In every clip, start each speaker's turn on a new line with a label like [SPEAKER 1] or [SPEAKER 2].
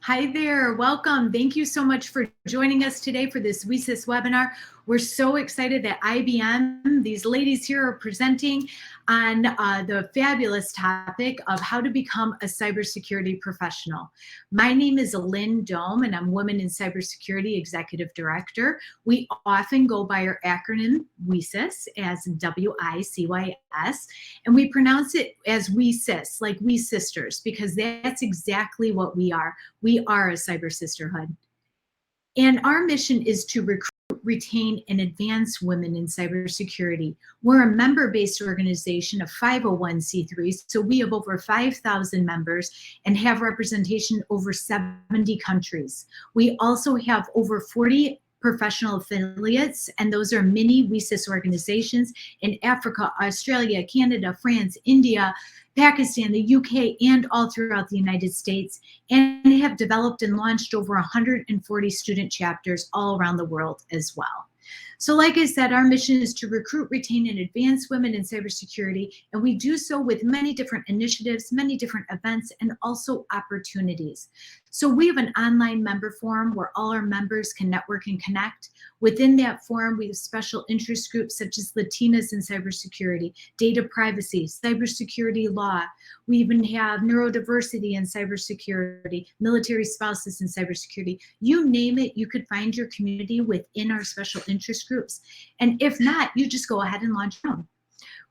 [SPEAKER 1] Hi there, welcome. Thank you so much for joining us today for this WeSys webinar. We're so excited that IBM, these ladies here are presenting on the fabulous topic of how to become a cybersecurity professional. My name is Lynn Dome and I'm Women in Cybersecurity Executive Director. We often go by our acronym WeSys as WICYS, and we pronounce it as WeSys, like we sisters, because that's exactly what we are. We are a cyber sisterhood. And our mission is to recruit, retain, and advance women in cybersecurity. We're a member-based organization of 501c3s, so we have over 5,000 members and have representation in over 70 countries. We also have over 40 professional affiliates, and those are mini WeSys organizations in Africa, Australia, Canada, France, India, Pakistan, the UK, and all throughout the United States, and have developed and launched over 140 student chapters all around the world as well. So like I said, our mission is to recruit, retain, and advance women in cybersecurity, and we do so with many different initiatives, many different events, and also opportunities. So we have an online member forum where all our members can network and connect. Within that forum, we have special interest groups such as Latinas in cybersecurity, data privacy, cybersecurity law. We even have neurodiversity in cybersecurity, military spouses in cybersecurity. You name it, you could find your community within our special interest groups. And if not, you just go ahead and launch your own.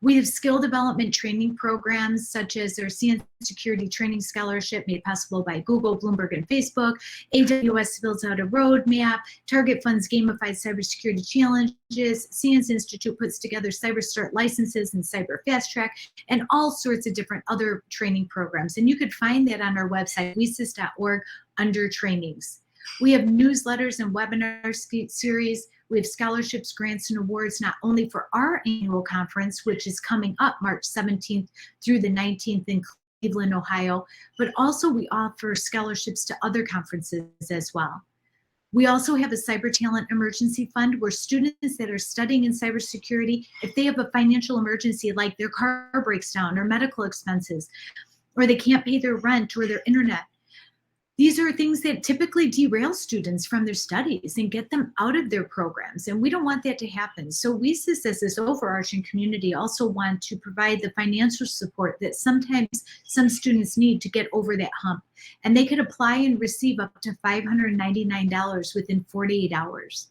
[SPEAKER 1] We have skill development training programs such as our CN Security Training Scholarship made possible by Google, Bloomberg, and Facebook. AWS builds out a roadmap. Target funds gamified cybersecurity challenges. CN's Institute puts together Cyber Start licenses and Cyber Fast Track, and all sorts of different other training programs. And you could find that on our website, wesys.org, under trainings. We have newsletters and webinar series. We have scholarships, grants, and awards not only for our annual conference, which is coming up March 17th through the 19th in Cleveland, Ohio, but also we offer scholarships to other conferences as well. We also have a Cyber Talent Emergency Fund where students that are studying in cybersecurity, if they have a financial emergency like their car breaks down or medical expenses, or they can't pay their rent or their internet, these are things that typically derail students from their studies and get them out of their programs, and we don't want that to happen. So WeSys, as this overarching community, also want to provide the financial support that sometimes some students need to get over that hump. And they could apply and receive up to $599 within 48 hours.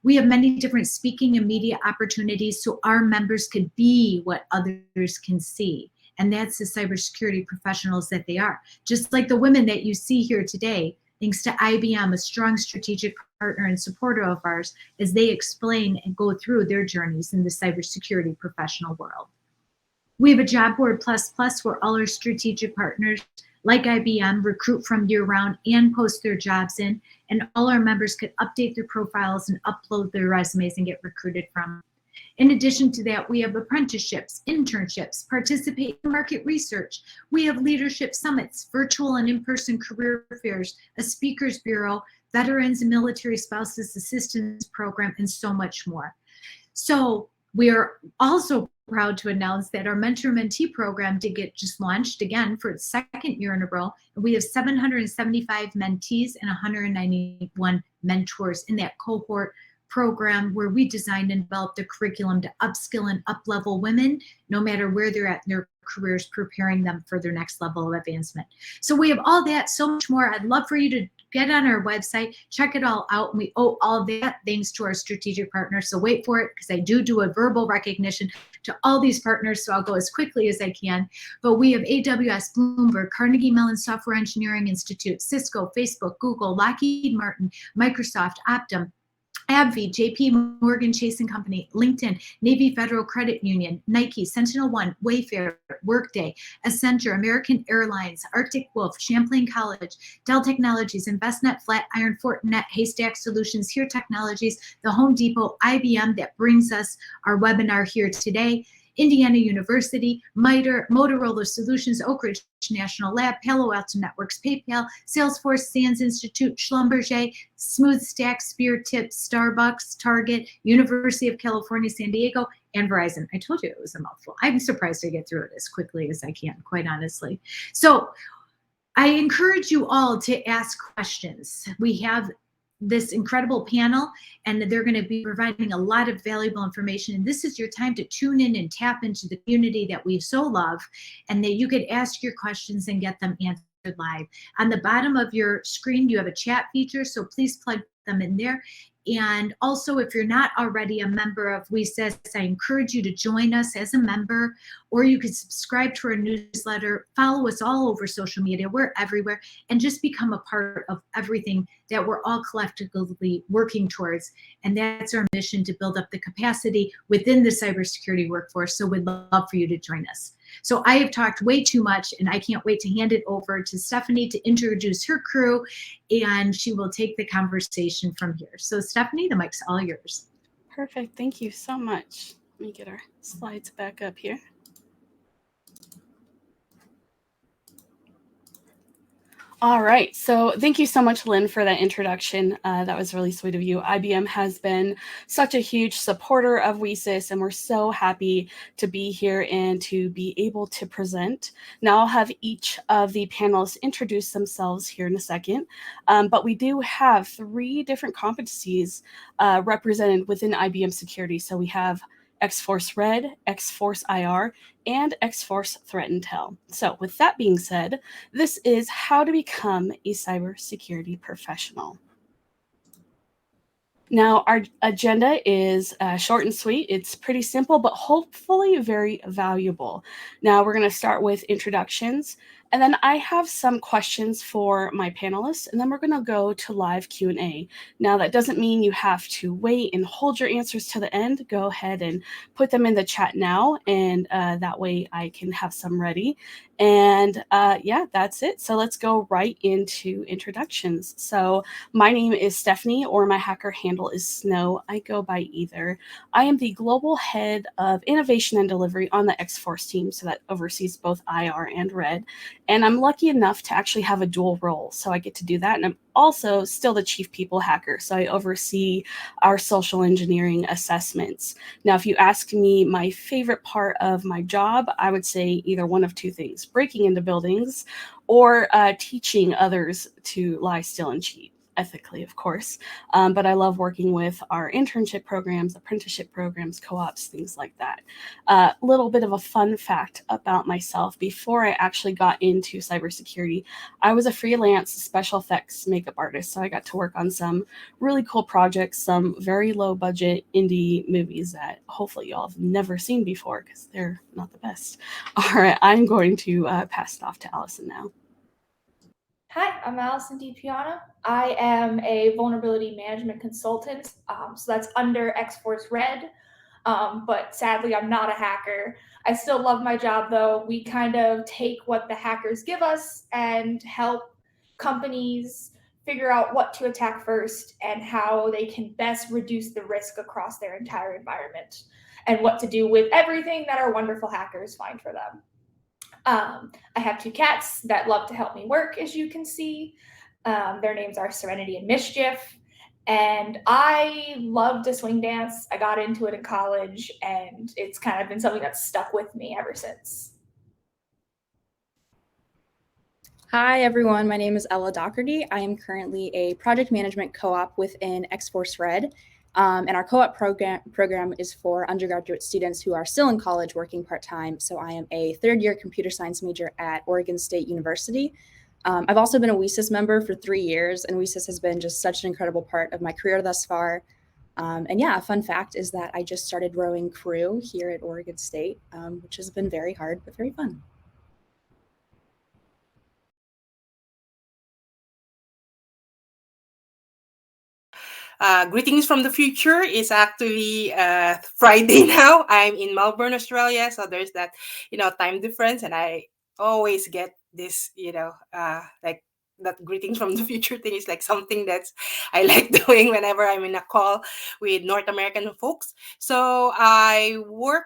[SPEAKER 1] We have many different speaking and media opportunities so our members could be what others can see. And that's the cybersecurity professionals that they are. Just like the women that you see here today, thanks to IBM, a strong strategic partner and supporter of ours, as they explain and go through their journeys in the cybersecurity professional world. We have a Job Board Plus where all our strategic partners, like IBM, recruit from year-round and post their jobs in, and all our members could update their profiles and upload their resumes and get recruited from. In addition to that, we have apprenticeships, internships, participate in market research. We have leadership summits, virtual and in-person career fairs, a speakers bureau, veterans and military spouses assistance program, and so much more. So we are also proud to announce that our mentor-mentee program did get just launched again for its second year in a row. And we have 775 mentees and 191 mentors in that cohort program where we designed and developed a curriculum to upskill and uplevel women, no matter where they're at in their careers, preparing them for their next level of advancement. So we have all that, so much more. I'd love for you to get on our website, check it all out, and we owe all that thanks to our strategic partners. So wait for it, because I do a verbal recognition to all these partners, so I'll go as quickly as I can. But we have AWS, Bloomberg, Carnegie Mellon Software Engineering Institute, Cisco, Facebook, Google, Lockheed Martin, Microsoft, Optum, AbbVie, JP Morgan Chase & Company, LinkedIn, Navy Federal Credit Union, Nike, Sentinel One, Wayfair, Workday, Accenture, American Airlines, Arctic Wolf, Champlain College, Dell Technologies, Envestnet, Flatiron, Fortinet, Haystack Solutions, Here Technologies, the Home Depot, IBM that brings us our webinar here today, Indiana University, MITRE, Motorola Solutions, Oak Ridge National Lab, Palo Alto Networks, PayPal, Salesforce, Sands Institute, Schlumberger, SmoothStack, SpearTip, Starbucks, Target, University of California, San Diego, and Verizon. I told you it was a mouthful. I'm surprised I get through it as quickly as I can, quite honestly. So I encourage you all to ask questions. We have this incredible panel, and they're going to be providing a lot of valuable information. And this is your time to tune in and tap into the community that we so love, and that you could ask your questions and get them answered live. On the bottom of your screen, you have a chat feature, so please plug them in there. And also, if you're not already a member of WeSys, I encourage you to join us as a member, or you can subscribe to our newsletter, follow us all over social media, we're everywhere, and just become a part of everything that we're all collectively working towards. And that's our mission, to build up the capacity within the cybersecurity workforce. So we'd love for you to join us. So I have talked way too much, and I can't wait to hand it over to Stephanie to introduce her crew, and she will take the conversation from here. So Stephanie, the mic's all yours.
[SPEAKER 2] Perfect. Thank you so much. Let me get our slides back up here. All right. So thank you so much, Lynn, for that introduction. That was really sweet of you. IBM has been such a huge supporter of WeSys, and we're so happy to be here and to be able to present. Now I'll have each of the panelists introduce themselves here in a second, but we do have 3 different competencies represented within IBM security. So we have XForce Red, XForce IR, and XForce Threat Intel. So with that being said, this is how to become a cybersecurity professional. Now, our agenda is short and sweet. It's pretty simple, but hopefully very valuable. Now, we're going to start with introductions, and then I have some questions for my panelists, and then we're going to go to live Q&A. Now, that doesn't mean you have to wait and hold your answers to the end. Go ahead and put them in the chat now, and that way I can have some ready. And yeah, that's it. So let's go right into introductions. So my name is Stephanie, or my hacker handle is Snow. I go by either. I am the global head of innovation and delivery on the XForce team, so that oversees both IR and Red. And I'm lucky enough to actually have a dual role, so I get to do that. And I'm also still the chief people hacker, so I oversee our social engineering assessments. Now, if you ask me my favorite part of my job, I would say either one of 2 things: breaking into buildings or teaching others to lie still and cheat. Ethically, of course. But I love working with our internship programs, apprenticeship programs, co-ops, things like that. A little bit of a fun fact about myself: before I actually got into cybersecurity, I was a freelance special effects makeup artist. So I got to work on some really cool projects, some very low budget indie movies that hopefully y'all have never seen before, because they're not the best. All right, I'm going to pass it off to Allison now.
[SPEAKER 3] Hi, I'm Allison DiPiana. I am a vulnerability management consultant, so that's under XForce Red, but sadly I'm not a hacker. I still love my job though. We kind of take what the hackers give us and help companies figure out what to attack first and how they can best reduce the risk across their entire environment, and what to do with everything that our wonderful hackers find for them. I have 2 cats that love to help me work, as you can see. Their names are Serenity and Mischief. And I love to swing dance. I got into it in college, and it's kind of been something that's stuck with me ever since.
[SPEAKER 4] Hi, everyone. My name is Ella Doherty. I am currently a project management co-op within XForce Red. And our co-op program is for undergraduate students who are still in college working part-time. So I am a 3rd-year computer science major at Oregon State University. I've also been a WeSys member for 3 years, and WeSys has been just such an incredible part of my career thus far. And yeah, a fun fact is that I just started rowing crew here at Oregon State, which has been very hard, but very fun.
[SPEAKER 5] Greetings from the future. It's actually Friday now. I'm in Melbourne, Australia, so there's that, time difference, and I always get this, like that greetings from the future thing is like something that's I like doing whenever I'm in a call with North American folks. So I work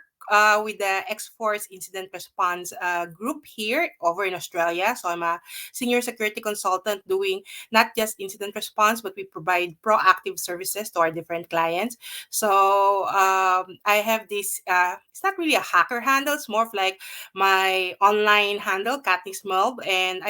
[SPEAKER 5] with the XForce Incident Response group here over in Australia. So I'm a senior security consultant doing not just incident response, but we provide proactive services to our different clients. So I have this, it's not really a hacker handle, it's more of like my online handle, Katniss Melb. And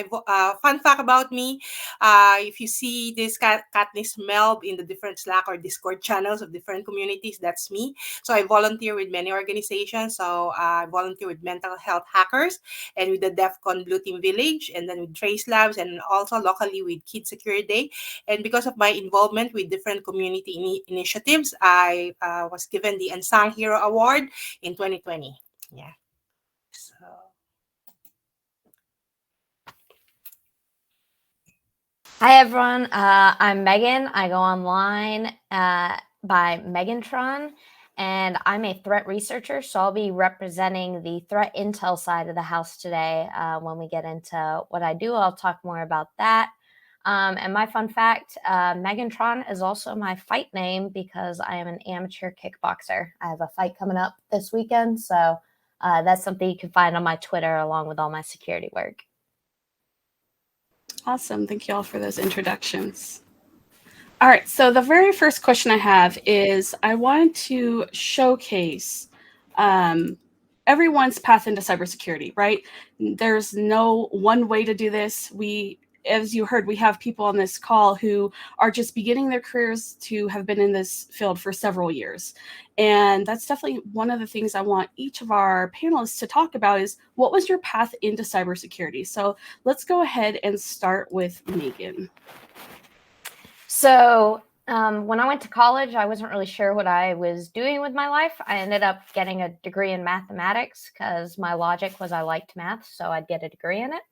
[SPEAKER 5] fun fact about me, if you see this Katniss Melb in the different Slack or Discord channels of different communities, that's me. So I volunteer with many organizations. So I volunteer with Mental Health Hackers and with the DEFCON Blue Team Village, and then with Trace Labs, and also locally with Kids Secure Day. And because of my involvement with different community initiatives, I was given the Unsung Hero Award in 2020. Yeah. So.
[SPEAKER 6] Hi, everyone. I'm Megan. I go online by Megantron, and I'm a threat researcher. So I'll be representing the threat intel side of the house today. When we get into what I do, I'll talk more about that. And my fun fact, Megantron is also my fight name because I am an amateur kickboxer. I have a fight coming up this weekend. So that's something you can find on my Twitter along with all my security work.
[SPEAKER 2] Awesome. Thank you all for those introductions. All right. So the very first question I have is I want to showcase everyone's path into cybersecurity, right? There's no one way to do this. As you heard, we have people on this call who are just beginning their careers to have been in this field for several years. And that's definitely one of the things I want each of our panelists to talk about is what was your path into cybersecurity? So let's go ahead and start with Megan.
[SPEAKER 6] So when I went to college, I wasn't really sure what I was doing with my life. I ended up getting a degree in mathematics because my logic was I liked math, so I'd get a degree in it.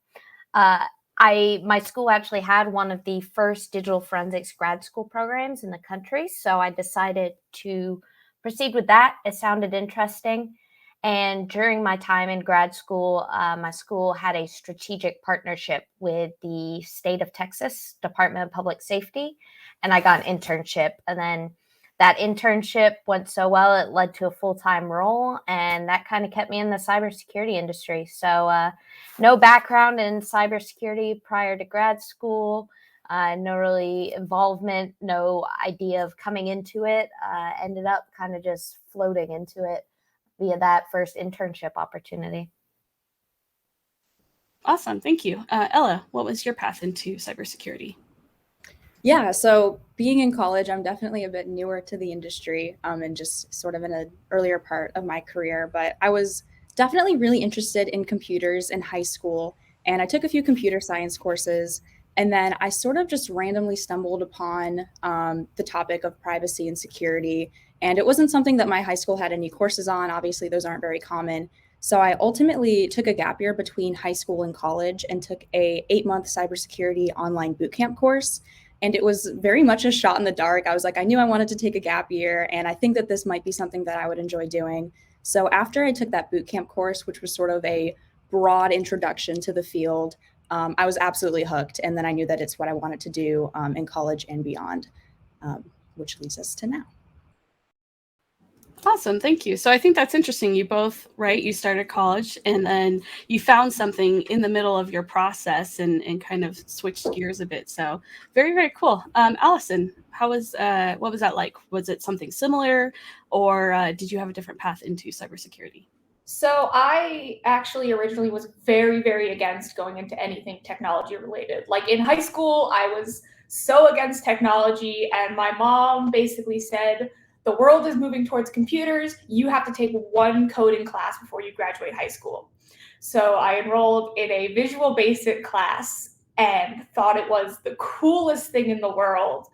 [SPEAKER 6] My school actually had one of the first digital forensics grad school programs in the country, so I decided to proceed with that. It sounded interesting. And during my time in grad school, my school had a strategic partnership with the state of Texas Department of Public Safety, and I got an internship. And then that internship went so well, it led to a full-time role, and that kind of kept me in the cybersecurity industry. So no background in cybersecurity prior to grad school, no really involvement, no idea of coming into it, ended up kind of just floating into it via that first internship opportunity.
[SPEAKER 2] Awesome. Thank you. Ella, what was your path into cybersecurity?
[SPEAKER 4] Yeah, so being in college, I'm definitely a bit newer to the industry and just sort of in an earlier part of my career, but I was definitely really interested in computers in high school, and I took a few computer science courses, and then I sort of just randomly stumbled upon the topic of privacy and security, and it wasn't something that my high school had any courses on. Obviously, those aren't very common. So I ultimately took a gap year between high school and college and took a 8-month cybersecurity online bootcamp course. And it was very much a shot in the dark. I was like, I knew I wanted to take a gap year, and I think that this might be something that I would enjoy doing. So after I took that bootcamp course, which was sort of a broad introduction to the field, I was absolutely hooked. And then I knew that it's what I wanted to do in college and beyond, which leads us to now.
[SPEAKER 2] Awesome. Thank you. So I think that's interesting. You both, right? You started college and then you found something in the middle of your process and kind of switched gears a bit. So very, very cool. Allison, what was that like? Was it something similar or did you have a different path into cybersecurity?
[SPEAKER 3] So I actually originally was very, very against going into anything technology related. Like in high school, I was so against technology, and my mom basically said, the world is moving towards computers. You have to take one coding class before you graduate high school. So I enrolled in a Visual Basic class and thought it was the coolest thing in the world.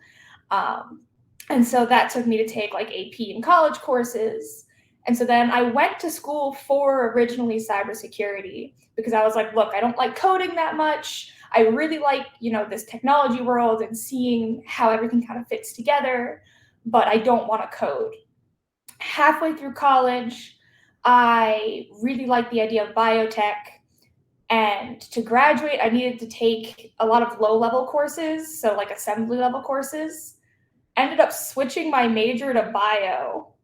[SPEAKER 3] And so that took me to take like AP and college courses. And so then I went to school for originally cybersecurity because I was like, look, I don't like coding that much. I really like, this technology world and seeing how everything kind of fits together, but I don't want to code. Halfway through college, I really liked the idea of biotech. And to graduate, I needed to take a lot of low-level courses, so like assembly level courses. Ended up switching my major to bio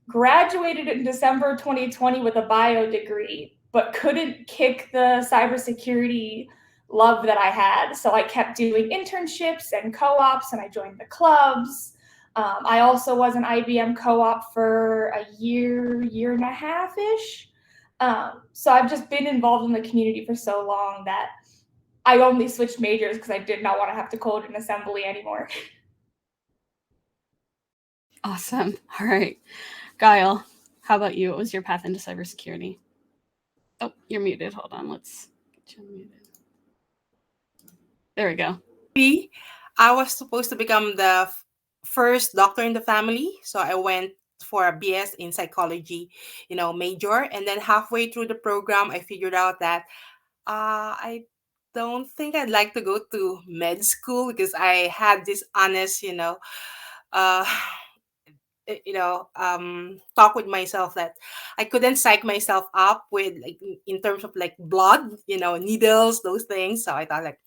[SPEAKER 3] graduated in December 2020 with a bio degree, but couldn't kick the cybersecurity love that I had. So I kept doing internships and co-ops, and I joined the clubs. I also was an IBM co-op for a year and a half-ish. So I've just been involved in the community for so long that I only switched majors because I did not want to have to code in assembly anymore.
[SPEAKER 2] Awesome. All right. Guile, how about you? What was your path into cybersecurity? Oh, you're muted. Hold on. Let's get you unmuted. There we go.
[SPEAKER 5] I was supposed to become the first doctor in the family, so I went for a BS in psychology, major, and then halfway through the program, I figured out that I don't think I'd like to go to med school because I had this honest, uh, talk with myself that I couldn't psych myself up with like in terms of like blood, needles, those things. So I thought like,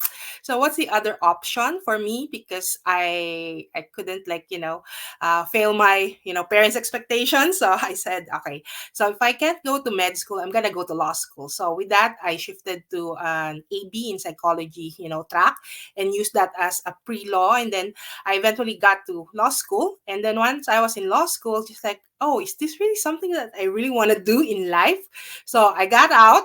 [SPEAKER 5] so what's the other option for me? Because I couldn't like fail my parents' expectations. So I said, okay, so if I can't go to med school, I'm gonna go to law school. So with that, I shifted to an AB in psychology, track, and used that as a pre-law, and then I eventually got to law school. And then once I was in law school, just like, oh, is this really something that I really want to do in life? So I got out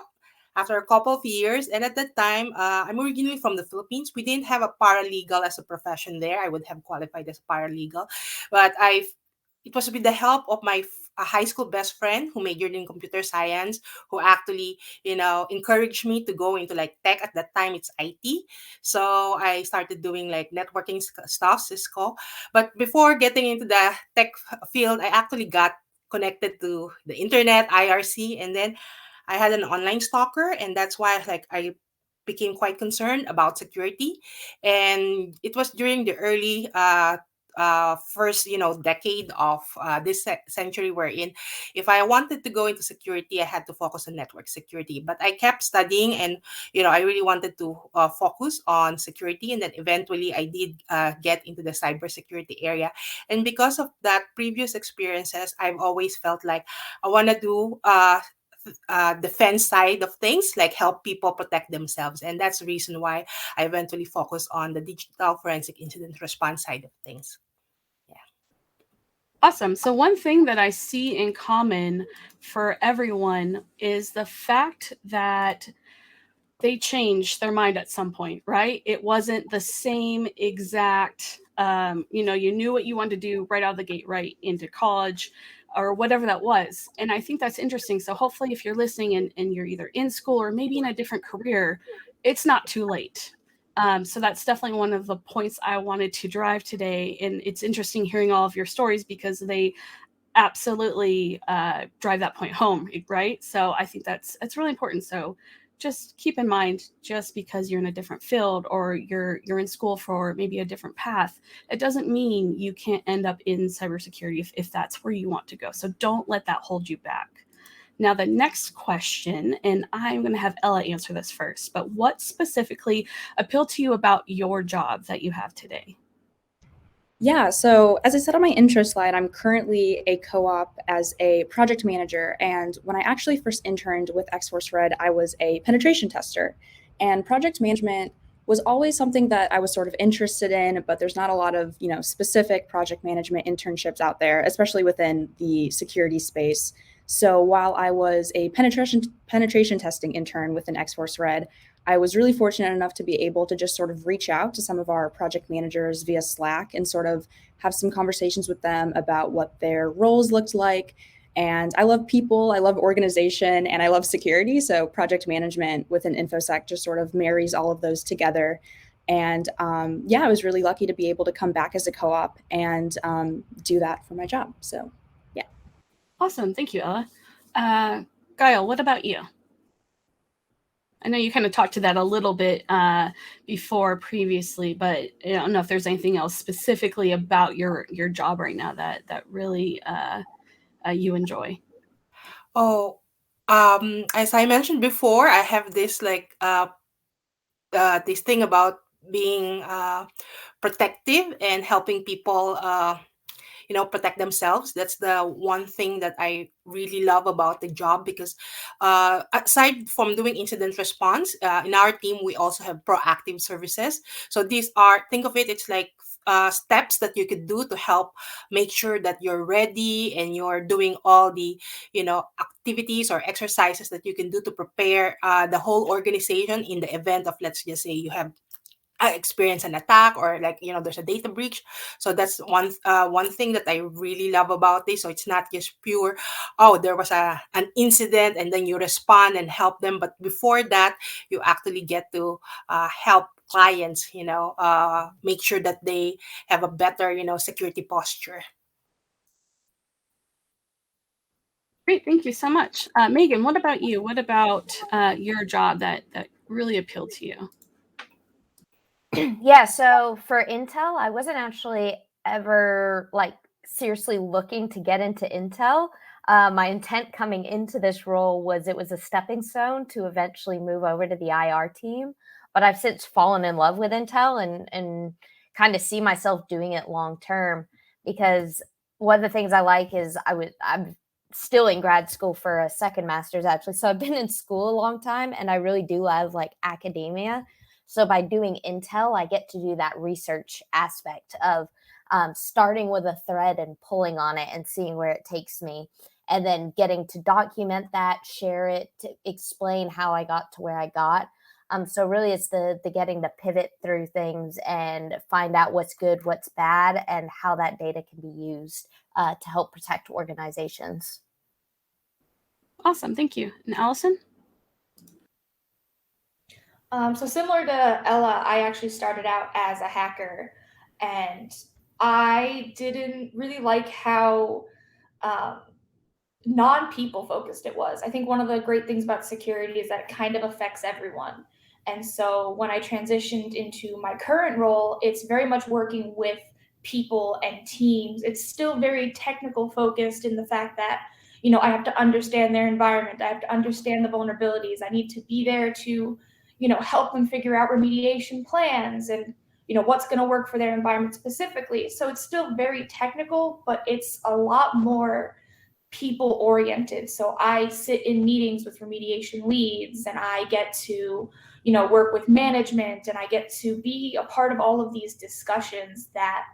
[SPEAKER 5] after a couple of years. And at that time, I'm originally from the Philippines. We didn't have a paralegal as a profession there. I would have qualified as a paralegal. But it was with the help of my a high school best friend who majored in computer science, who actually encouraged me to go into like tech. At that time it's IT, so I started doing like networking stuff, Cisco. But before getting into the tech field, I actually got connected to the internet, IRC, and then I had an online stalker, and that's why like I became quite concerned about security. And it was during the early first decade of this century we're in. If I wanted to go into security, I had to focus on network security, but I kept studying, and I really wanted to focus on security, and then eventually I did get into the cybersecurity area. And because of that previous experiences, I've always felt like I want to do defense side of things, like help people protect themselves. And that's the reason why I eventually focus on the digital forensic incident response side of things.
[SPEAKER 2] Awesome. So one thing that I see in common for everyone is the fact that they changed their mind at some point, right? It wasn't the same exact, you knew what you wanted to do right out of the gate, right into college or whatever that was. And I think that's interesting. So hopefully if you're listening and you're either in school or maybe in a different career, it's not too late. So that's definitely one of the points I wanted to drive today. And it's interesting hearing all of your stories because they absolutely drive that point home, right? So I think that's really important. So just keep in mind, just because you're in a different field or you're in school for maybe a different path, it doesn't mean you can't end up in cybersecurity if that's where you want to go. So don't let that hold you back. Now, the next question, and I'm going to have Ella answer this first, but what specifically appealed to you about your job that you have today?
[SPEAKER 4] Yeah, so as I said on my intro slide, I'm currently a co-op as a project manager. And when I actually first interned with XForce Red, I was a penetration tester. And project management was always something that I was sort of interested in, but there's not a lot of, specific project management internships out there, especially within the security space. So while I was a penetration testing intern within XForce Red, I was really fortunate enough to be able to just sort of reach out to some of our project managers via Slack and sort of have some conversations with them about what their roles looked like. And I love people, I love organization, and I love security. So project management within InfoSec just sort of marries all of those together. And I was really lucky to be able to come back as a co-op and do that for my job. So, yeah.
[SPEAKER 2] Awesome. Thank you, Ella. Guile, what about you? I know you kind of talked to that a little bit before previously, but I don't know if there's anything else specifically about your job right now that really you enjoy.
[SPEAKER 5] Oh, as I mentioned before, I have this like this thing about being protective and helping people protect themselves. That's the one thing that I really love about the job, because aside from doing incident response, in our team, we also have proactive services. So these are, think of it, it's like steps that you could do to help make sure that you're ready and you're doing all the activities or exercises that you can do to prepare the whole organization in the event of, let's just say, you have experience an attack, or like there's a data breach. So that's one thing that I really love about this. So it's not just pure, oh, there was an incident and then you respond and help them, but before that you actually get to help clients make sure that they have a better security posture.
[SPEAKER 2] Great, thank you so much. Megan, what about you? What about your job that really appealed to you?
[SPEAKER 6] Yeah, so for Intel, I wasn't actually ever like seriously looking to get into Intel. My intent coming into this role was it was a stepping stone to eventually move over to the IR team. But I've since fallen in love with Intel and kind of see myself doing it long term, because one of the things I like is I'm still in grad school for a second master's actually. So I've been in school a long time and I really do love like academia. So by doing Intel, I get to do that research aspect of starting with a thread and pulling on it and seeing where it takes me, and then getting to document that, share it, to explain how I got to where I got. So really it's the getting to pivot through things and find out what's good, what's bad, and how that data can be used to help protect organizations.
[SPEAKER 2] Awesome, thank you. And Allison?
[SPEAKER 3] So similar to Ella, I actually started out as a hacker, and I didn't really like how non-people focused it was. I think one of the great things about security is that it kind of affects everyone. And so when I transitioned into my current role, it's very much working with people and teams. It's still very technical focused in the fact that, I have to understand their environment. I have to understand the vulnerabilities. I need to be there to, help them figure out remediation plans and, what's going to work for their environment specifically. So it's still very technical, but it's a lot more people oriented. So I sit in meetings with remediation leads, and I get to, work with management, and I get to be a part of all of these discussions that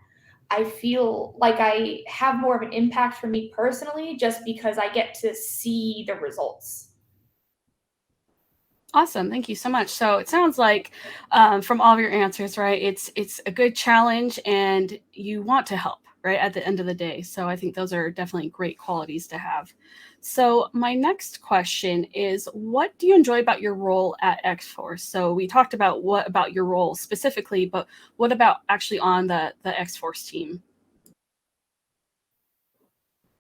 [SPEAKER 3] I feel like I have more of an impact for me personally, just because I get to see the results.
[SPEAKER 2] Awesome, thank you so much. So it sounds like from all of your answers, right, it's a good challenge and you want to help, right, at the end of the day. So I think those are definitely great qualities to have. So my next question is, what do you enjoy about your role at XForce? So we talked about what about your role specifically, but what about actually on the XForce team?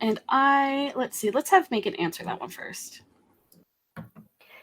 [SPEAKER 2] And let's see, let's have Megan answer that one first.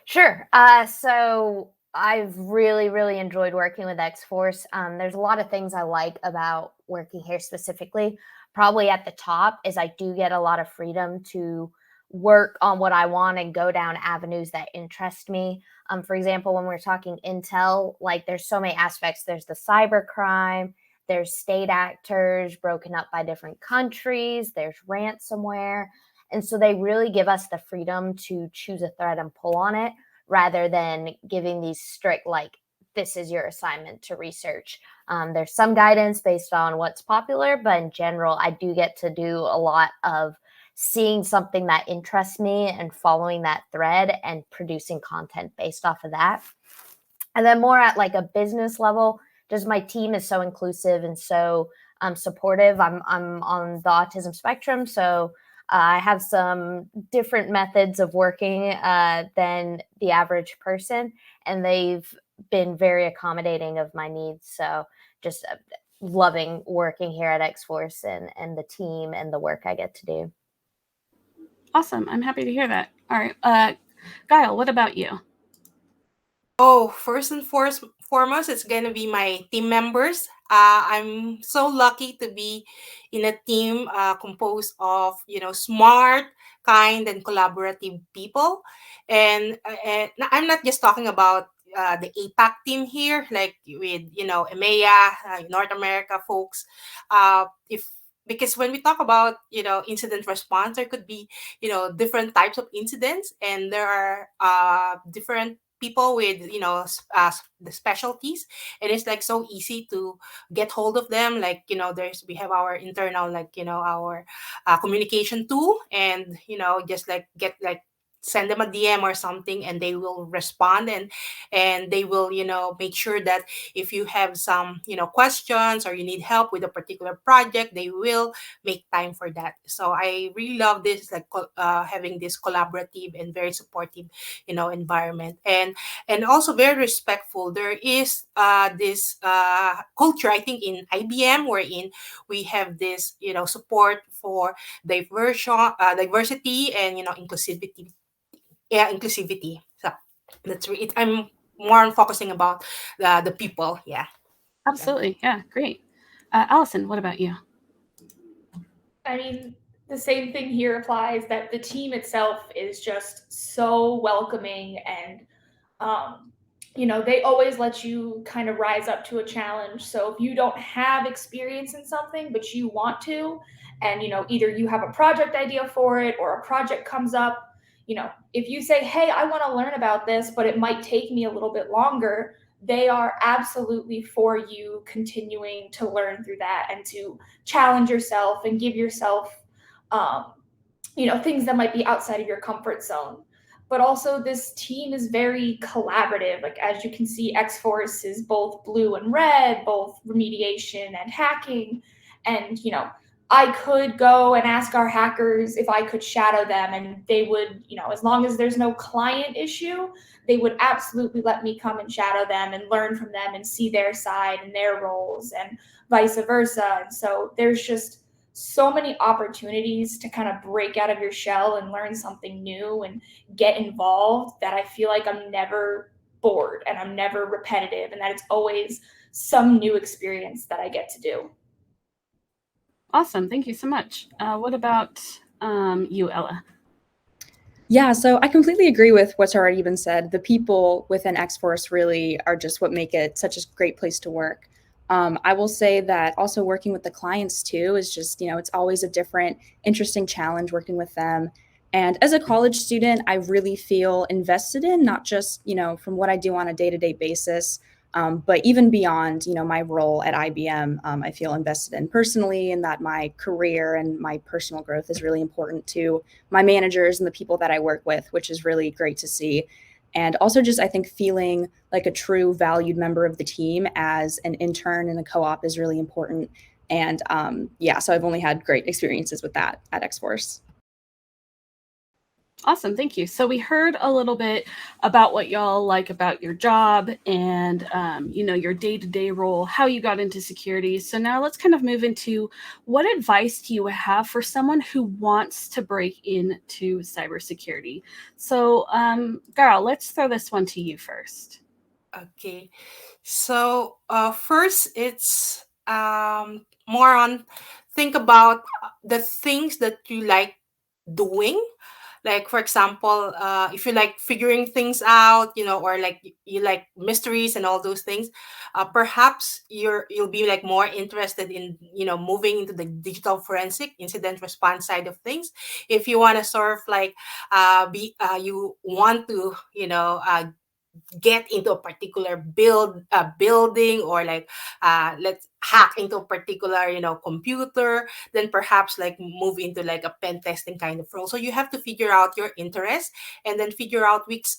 [SPEAKER 6] Sure. So I've really, really enjoyed working with XForce. There's a lot of things I like about working here specifically. Probably at the top is I do get a lot of freedom to work on what I want and go down avenues that interest me. For example, when we're talking Intel, like there's so many aspects. There's the cyber crime, there's state actors broken up by different countries, there's ransomware. And so they really give us the freedom to choose a thread and pull on it, rather than giving these strict, like, this is your assignment to research. There's some guidance based on what's popular, but in general, I do get to do a lot of seeing something that interests me and following that thread and producing content based off of that. And then more at like a business level, just my team is so inclusive and so supportive. I'm on the autism spectrum, so I have some different methods of working than the average person, and they've been very accommodating of my needs. So just loving working here at XForce and the team and the work I get to do.
[SPEAKER 2] Awesome. I'm happy to hear that. All right. Guile, what about you?
[SPEAKER 5] Oh, first and foremost, it's going to be my team members. I'm so lucky to be in a team composed of, smart, kind, and collaborative people. And I'm not just talking about the APAC team here, like with, EMEA, North America folks. If because when we talk about, incident response, there could be, different types of incidents, and there are different people with, the specialties, and it's like so easy to get hold of them. Like, we have our internal, like, our communication tool, and, just like get like send them a DM or something, and they will respond, and they will, make sure that if you have some, questions, or you need help with a particular project, they will make time for that. So I really love this, like, having this collaborative and very supportive, environment, and also very respectful. There is this culture, I think, in IBM, wherein we have this, support for diversity, and, inclusivity. Yeah, inclusivity. So that's it. I'm more on focusing about the people. Yeah.
[SPEAKER 2] Absolutely. Yeah, great. Allison, what about you?
[SPEAKER 3] I mean, the same thing here applies, that the team itself is just so welcoming, and they always let you kind of rise up to a challenge. So if you don't have experience in something, but you want to, and either you have a project idea for it, or a project comes up, if you say, hey, I want to learn about this, but it might take me a little bit longer, they are absolutely for you continuing to learn through that, and to challenge yourself and give yourself things that might be outside of your comfort zone. But also, this team is very collaborative. Like, as you can see, XForce is both blue and red, both remediation and hacking. And I could go and ask our hackers if I could shadow them, and they would, as long as there's no client issue, they would absolutely let me come and shadow them and learn from them and see their side and their roles, and vice versa. And so there's just so many opportunities to kind of break out of your shell and learn something new and get involved, that I feel like I'm never bored, and I'm never repetitive, and that it's always some new experience that I get to do.
[SPEAKER 2] Awesome. Thank you so much. What about you, Ella?
[SPEAKER 4] Yeah, so I completely agree with what's already been said. The people within XForce really are just what make it such a great place to work. I will say that also working with the clients too is just, it's always a different, interesting challenge working with them. And as a college student, I really feel invested in, not just, from what I do on a day-to-day basis, but even beyond, my role at IBM. I feel invested in personally, and that my career and my personal growth is really important to my managers and the people that I work with, which is really great to see. And also just, I think, feeling like a true valued member of the team as an intern in a co-op is really important. And so I've only had great experiences with that at XForce.
[SPEAKER 2] Awesome. Thank you. So we heard a little bit about what y'all like about your job, and, your day-to-day role, how you got into security. So now let's kind of move into, what advice do you have for someone who wants to break into cybersecurity? So, Girl, let's throw this one to you first.
[SPEAKER 5] Okay. So first, it's more on, think about the things that you like doing. Like, for example, if you like figuring things out, or like you like mysteries and all those things, perhaps you'll be like more interested in, moving into the digital forensic incident response side of things. If you want to sort of like be you want to, get into a particular building, or like let's hack into a particular, computer, then perhaps like move into like a pen testing kind of role. So you have to figure out your interest, and then figure out which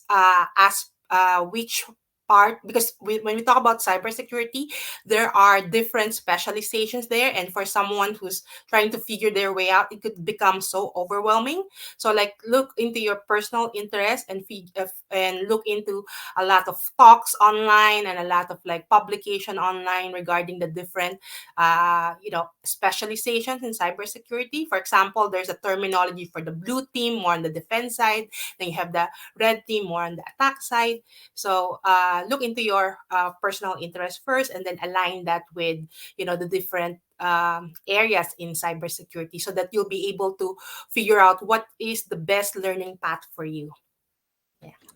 [SPEAKER 5] part, because when we talk about cybersecurity, there are different specializations there, and for someone who's trying to figure their way out, it could become so overwhelming. So like, look into your personal interest, and look into a lot of talks online, and a lot of like publication online regarding the different specializations in cybersecurity. For example, there's a terminology for the blue team, more on the defense side, then you have the red team, more on the attack side. So look into your personal interest first, and then align that with the different areas in cybersecurity, so that you'll be able to figure out what is the best learning path for you.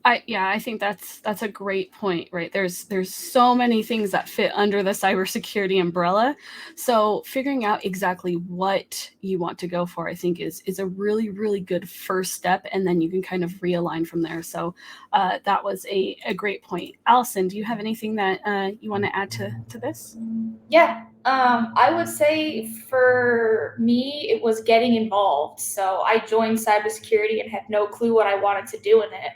[SPEAKER 2] I think that's a great point, right? There's so many things that fit under the cybersecurity umbrella. So figuring out exactly what you want to go for, I think is a really, really good first step, and then you can kind of realign from there. So that was a great point. Allison, do you have anything that you want to add to this?
[SPEAKER 3] Yeah, I would say for me, it was getting involved. So I joined cybersecurity and had no clue what I wanted to do in it.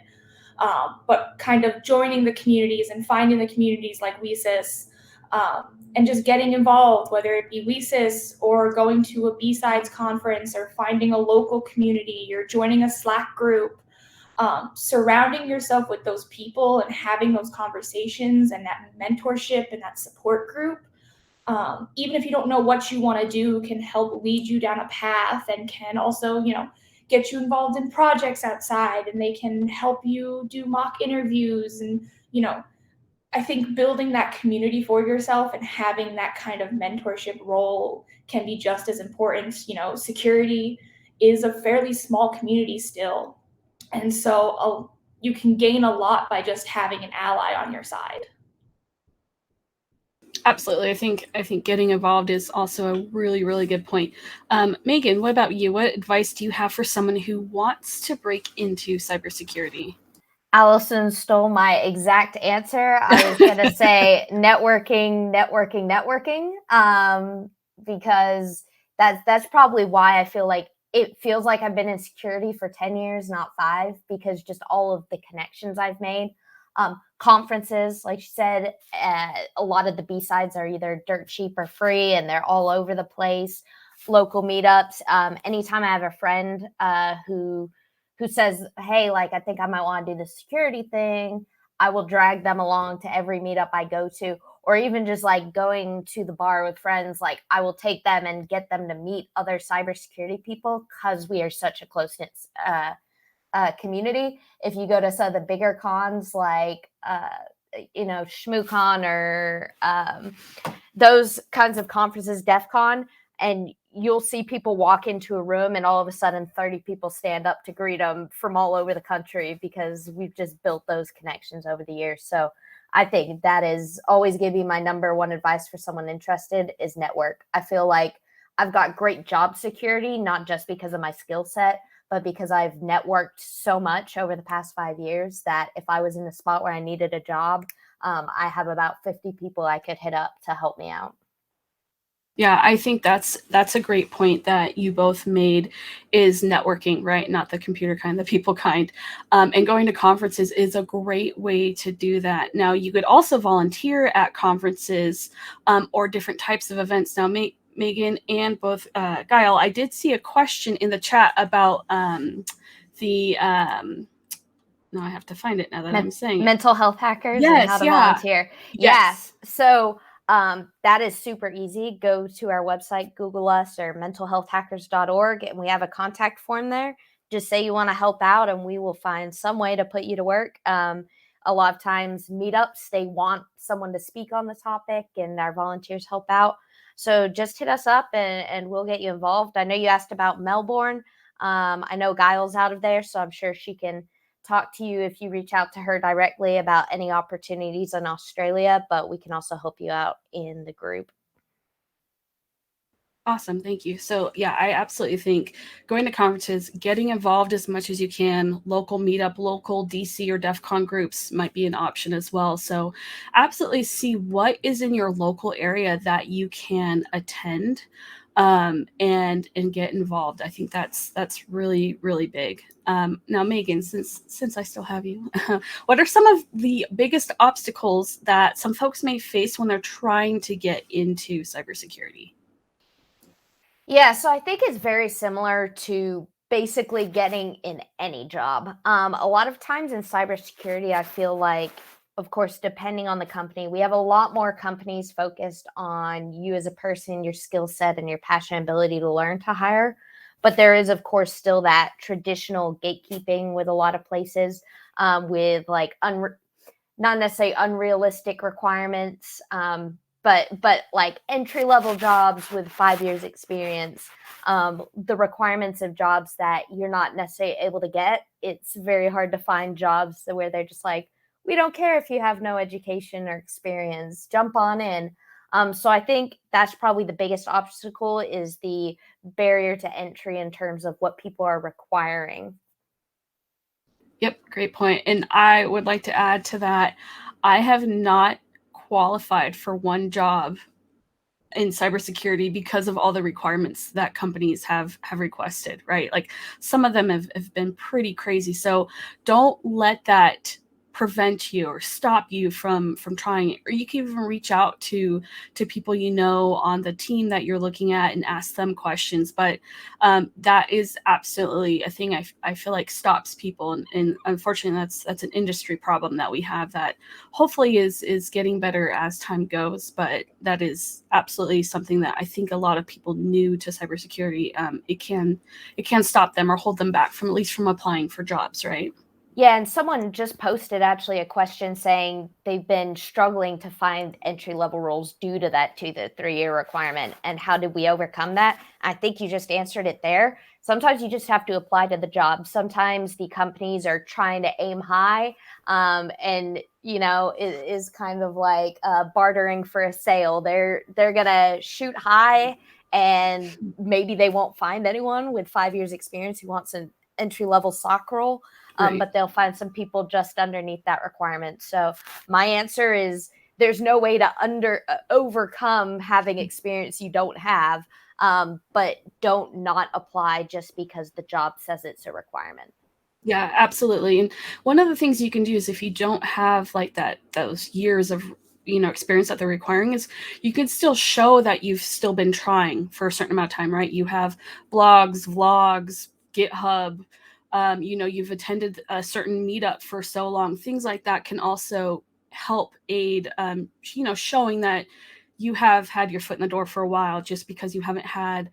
[SPEAKER 3] But kind of joining the communities and finding the communities like WeSys, and just getting involved, whether it be WeSys or going to a B-Sides conference or finding a local community or joining a Slack group. Surrounding yourself with those people and having those conversations and that mentorship and that support group, even if you don't know what you want to do, can help lead you down a path and can also, get you involved in projects outside, and they can help you do mock interviews. And, I think building that community for yourself and having that kind of mentorship role can be just as important. Security is a fairly small community still. And so you can gain a lot by just having an ally on your side.
[SPEAKER 2] Absolutely. I think getting involved is also a really, really good point. Megan, what about you? What advice do you have for someone who wants to break into cybersecurity?
[SPEAKER 6] Allison stole my exact answer. I was going to say networking, because that's probably why I feel like it feels like I've been in security for 10 years, not 5, because just all of the connections I've made. Conferences, like you said, a lot of the B-sides are either dirt cheap or free, and they're all over the place. Local meetups. Anytime I have a friend who says, hey, like, I think I might want to do the security thing, I will drag them along to every meetup I go to, or even just like going to the bar with friends. Like, I will take them and get them to meet other cybersecurity people because we are such a close-knit community. If you go to some of the bigger cons like, ShmooCon or those kinds of conferences, DEF CON, and you'll see people walk into a room and all of a sudden 30 people stand up to greet them from all over the country because we've just built those connections over the years. So I think that is always going to be my number one advice for someone interested is network. I feel like I've got great job security, not just because of my skill set, but because I've networked so much over the past 5 years that if I was in a spot where I needed a job, I have about 50 people I could hit up to help me out.
[SPEAKER 2] Yeah, I think that's a great point that you both made is networking, right? Not the computer kind, the people kind. And going to conferences is a great way to do that. Now, you could also volunteer at conferences or different types of events. Now, Megan and both Gail, I did see a question in the chat about the no, I have to find it now that I'm saying it.
[SPEAKER 6] Mental health hackers
[SPEAKER 2] Yes,
[SPEAKER 6] and how to
[SPEAKER 2] yeah.
[SPEAKER 6] volunteer.
[SPEAKER 2] Yes.
[SPEAKER 6] So that is super easy. Go to our website, Google us or mentalhealthhackers.org, and we have a contact form there. Just say you want to help out and we will find some way to put you to work. A lot of times meetups, they want someone to speak on the topic and our volunteers help out. So just hit us up and we'll get you involved. I know you asked about Melbourne. I know Giles out of there, so I'm sure she can talk to you if you reach out to her directly about any opportunities in Australia, but we can also help you out in the group.
[SPEAKER 2] Awesome. Thank you. So yeah, I absolutely think going to conferences, getting involved as much as you can, local meetup, local DC or DEF CON groups might be an option as well. So absolutely see what is in your local area that you can attend and get involved. I think that's really, really big. Now, Megan, since I still have you, what are some of the biggest obstacles that some folks may face when they're trying to get into cybersecurity?
[SPEAKER 6] Yeah, so I think it's very similar to basically getting in any job. A lot of times in cybersecurity, I feel like, of course, depending on the company, we have a lot more companies focused on you as a person, your skill set, and your passion and ability to learn to hire. But there is, of course, still that traditional gatekeeping with a lot of places with like not necessarily unrealistic requirements. but like entry level jobs with 5 years experience, the requirements of jobs that you're not necessarily able to get, it's very hard to find jobs where they're just like, we don't care if you have no education or experience, jump on in. So I think that's probably the biggest obstacle, is the barrier to entry in terms of what people are requiring.
[SPEAKER 2] Yep, great point. And I would like to add to that, I have not qualified for one job in cybersecurity because of all the requirements that companies have requested, right? Like some of them have been pretty crazy. So don't let that prevent you or stop you from trying it. Or you can even reach out to people you know on the team that you're looking at and ask them questions. But that is absolutely a thing I feel like stops people, and unfortunately that's an industry problem that we have that hopefully is getting better as time goes. But that is absolutely something that I think a lot of people new to cybersecurity, it can stop them or hold them back from, at least from applying for jobs, right?
[SPEAKER 6] Yeah, and someone just posted actually a question saying they've been struggling to find entry level roles due to that 2 to 3 year requirement. And how did we overcome that? I think you just answered it there. Sometimes you just have to apply to the job. Sometimes the companies are trying to aim high, and it is kind of like bartering for a sale. They're gonna shoot high, and maybe they won't find anyone with 5 years experience who wants an entry level SOC role.
[SPEAKER 2] Right.
[SPEAKER 6] But they'll find some people just underneath that requirement. So my answer is, there's no way to overcome having experience you don't have, but don't not apply just because the job says it's a requirement.
[SPEAKER 2] Yeah, absolutely. And one of the things you can do is, if you don't have like those years of experience that they're requiring, is you can still show that you've still been trying for a certain amount of time, right? You have blogs, vlogs, GitHub, you've attended a certain meetup for so long. Things like that can also help aid, showing that you have had your foot in the door for a while. Just because you haven't had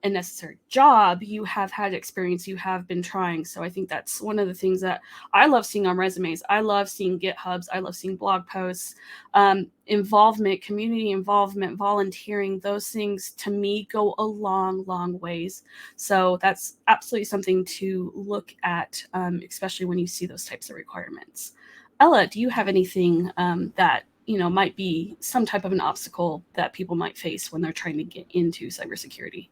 [SPEAKER 2] a necessary job, you have had experience, you have been trying. So I think that's one of the things that I love seeing on resumes. I love seeing GitHubs, I love seeing blog posts, involvement, community involvement, volunteering. Those things to me go a long ways. So that's absolutely something to look at, especially when you see those types of requirements. Ella, do you have anything that might be some type of an obstacle that people might face when they're trying to get into cybersecurity?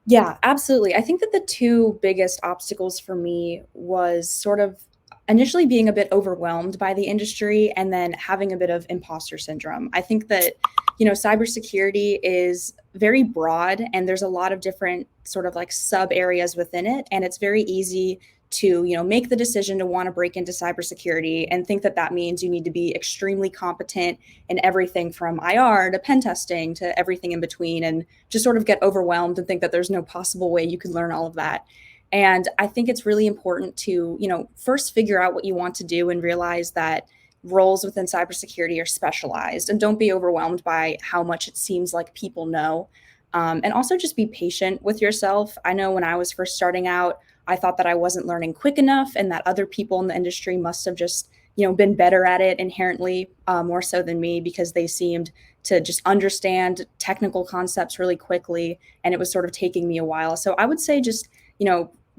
[SPEAKER 4] Yeah, absolutely. I think that the two biggest obstacles for me was sort of initially being a bit overwhelmed by the industry, and then having a bit of imposter syndrome. I think that, cybersecurity is very broad, and there's a lot of different sort of like sub areas within it. And it's very easy to, make the decision to want to break into cybersecurity and think that that means you need to be extremely competent in everything from IR to pen testing to everything in between, and just sort of get overwhelmed and think that there's no possible way you can learn all of that. And I think it's really important to, first figure out what you want to do and realize that roles within cybersecurity are specialized, and don't be overwhelmed by how much it seems like people know. And also just be patient with yourself. I know when I was first starting out, I thought that I wasn't learning quick enough, and that other people in the industry must have just, been better at it inherently, more so than me, because they seemed to just understand technical concepts really quickly. And it was sort of taking me a while. So I would say just,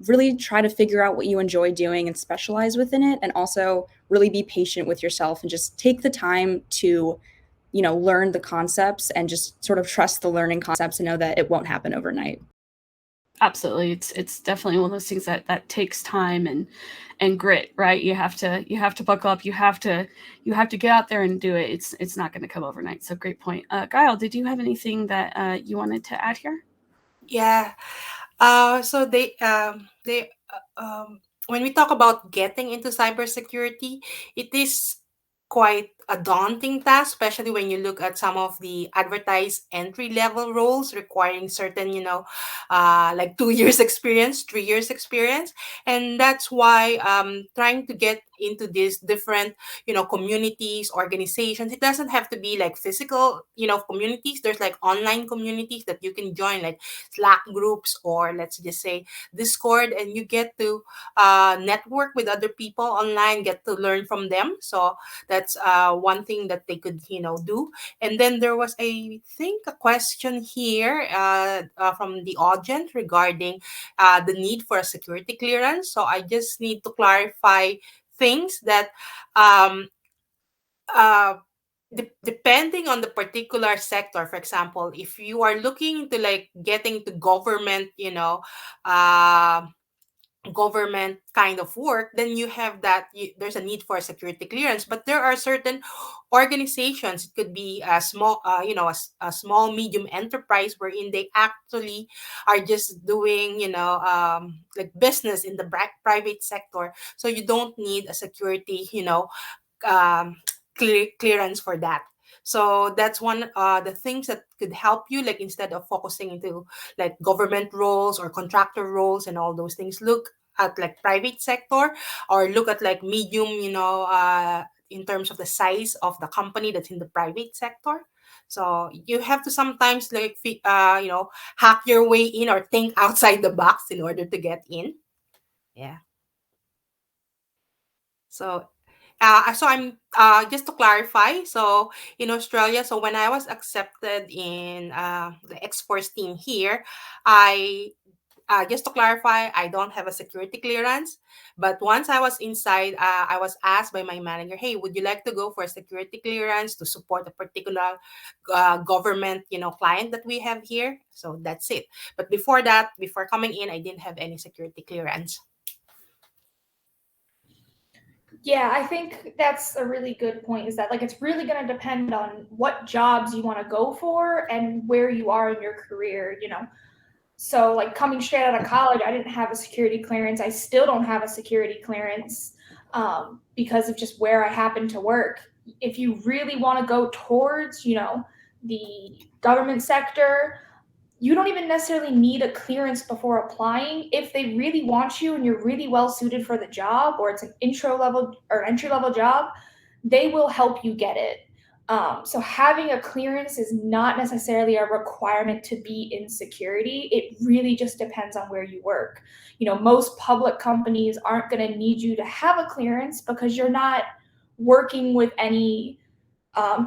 [SPEAKER 4] really try to figure out what you enjoy doing and specialize within it. And also really be patient with yourself and just take the time to, learn the concepts, and just sort of trust the learning concepts and know that it won't happen overnight.
[SPEAKER 2] Absolutely. It's definitely one of those things that takes time and grit, right? You have to buckle up. You have to get out there and do it. It's not going to come overnight. So great point. Guile, did you have anything that you wanted to add here?
[SPEAKER 5] Yeah. So when we talk about getting into cybersecurity, it is quite a daunting task, especially when you look at some of the advertised entry level roles requiring certain, like 2 years experience, 3 years experience. And that's why trying to get into these different, communities, organizations, it doesn't have to be like physical, communities. There's like online communities that you can join, like Slack groups, or let's just say Discord, and you get to network with other people online, get to learn from them. So that's one thing that they could, do. And then there was, I think, a question here from the audience regarding the need for a security clearance. So I just need to clarify things that um, uh, depending on the particular sector. For example, if you are looking into like getting to government, uh, government kind of work, then you have that there's a need for a security clearance. But there are certain organizations, it could be a small a small medium enterprise wherein they actually are just doing like business in the private sector, so you don't need a security um, clearance for that. So that's one the things that could help you, like instead of focusing into like government roles or contractor roles and all those things, look at like private sector, or look at like medium, in terms of the size of the company that's in the private sector. So you have to sometimes like hack your way in or think outside the box in order to get in. Yeah. So I'm just to clarify. So in Australia, so when I was accepted in the XForce team here, I just to clarify, I don't have a security clearance. But once I was inside, I was asked by my manager, "Hey, would you like to go for a security clearance to support a particular government, client that we have here?" So that's it. But before that, before coming in, I didn't have any security clearance.
[SPEAKER 3] Yeah, I think that's a really good point, is that like it's really going to depend on what jobs you want to go for and where you are in your career, So like coming straight out of college, I didn't have a security clearance. I still don't have a security clearance because of just where I happen to work. If you really want to go towards, the government sector, you don't even necessarily need a clearance before applying. If they really want you and you're really well suited for the job, or it's an entry level job, they will help you get it. So having a clearance is not necessarily a requirement to be in security. It really just depends on where you work. Most public companies aren't going to need you to have a clearance because you're not working with any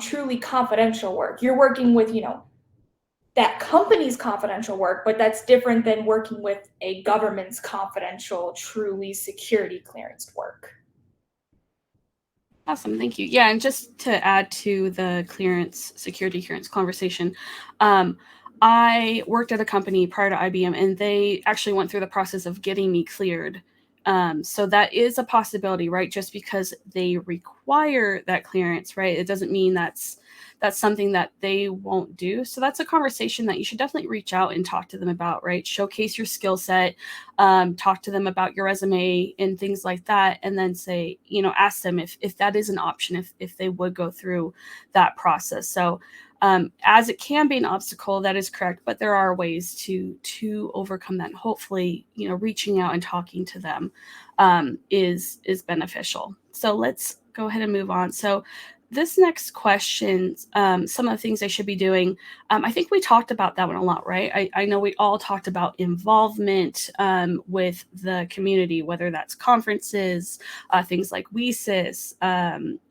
[SPEAKER 3] truly confidential work. You're working with, that company's confidential work, but that's different than working with a government's confidential, truly security clearanced work.
[SPEAKER 2] Awesome, thank you. Yeah, and just to add to the security clearance conversation, I worked at a company prior to IBM, and they actually went through the process of getting me cleared. So that is a possibility, right? Just because they require that clearance, right? It doesn't mean that's something that they won't do. So that's a conversation that you should definitely reach out and talk to them about, right? Showcase your skill set, talk to them about your resume and things like that. And then say, ask them if that is an option, if they would go through that process. So as it can be an obstacle, that is correct, but there are ways to overcome that. And hopefully, reaching out and talking to them is beneficial. So let's go ahead and move on. So this next question, some of the things I should be doing, I think we talked about that one a lot, right? I know we all talked about involvement with the community, whether that's conferences, things like WeSys,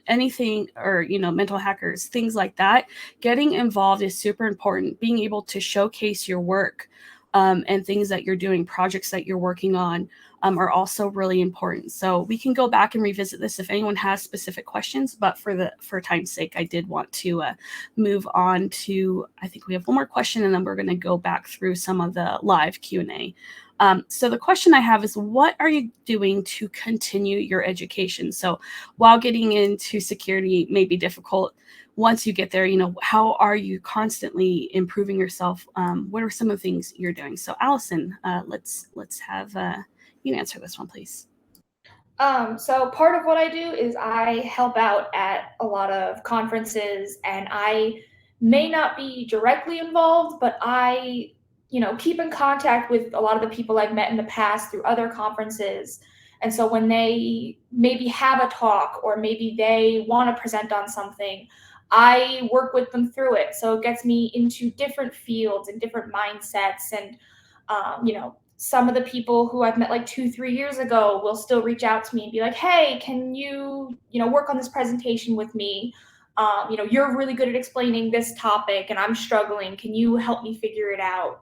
[SPEAKER 2] anything, or, mental hackers, things like that. Getting involved is super important. Being able to showcase your work and things that you're doing, projects that you're working on, are also really important. So we can go back and revisit this if anyone has specific questions, but for time's sake, I did want to move on to, I think we have one more question, and then we're going to go back through some of the live Q&A. So the question I have is, what are you doing to continue your education? So while getting into security may be difficult, once you get there, how are you constantly improving yourself? What are some of the things you're doing? So Allison, let's have you answer this one, please.
[SPEAKER 3] So part of what I do is I help out at a lot of conferences, and I may not be directly involved, but I, keep in contact with a lot of the people I've met in the past through other conferences. And so when they maybe have a talk, or maybe they want to present on something, I work with them through it. So it gets me into different fields and different mindsets, and some of the people who I've met like 2-3 years ago will still reach out to me and be like, hey, can you, work on this presentation with me? You're really good at explaining this topic and I'm struggling. Can you help me figure it out?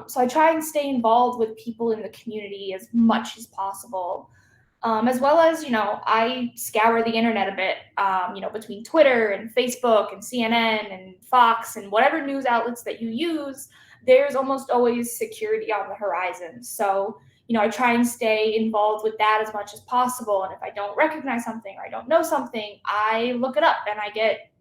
[SPEAKER 3] So I try and stay involved with people in the community as much as possible. As well as, I scour the internet a bit, between Twitter and Facebook and CNN and Fox and whatever news outlets that you use, there's almost always security on the horizon. So, I try and stay involved with that as much as possible. And if I don't recognize something or I don't know something, I look it up and I get,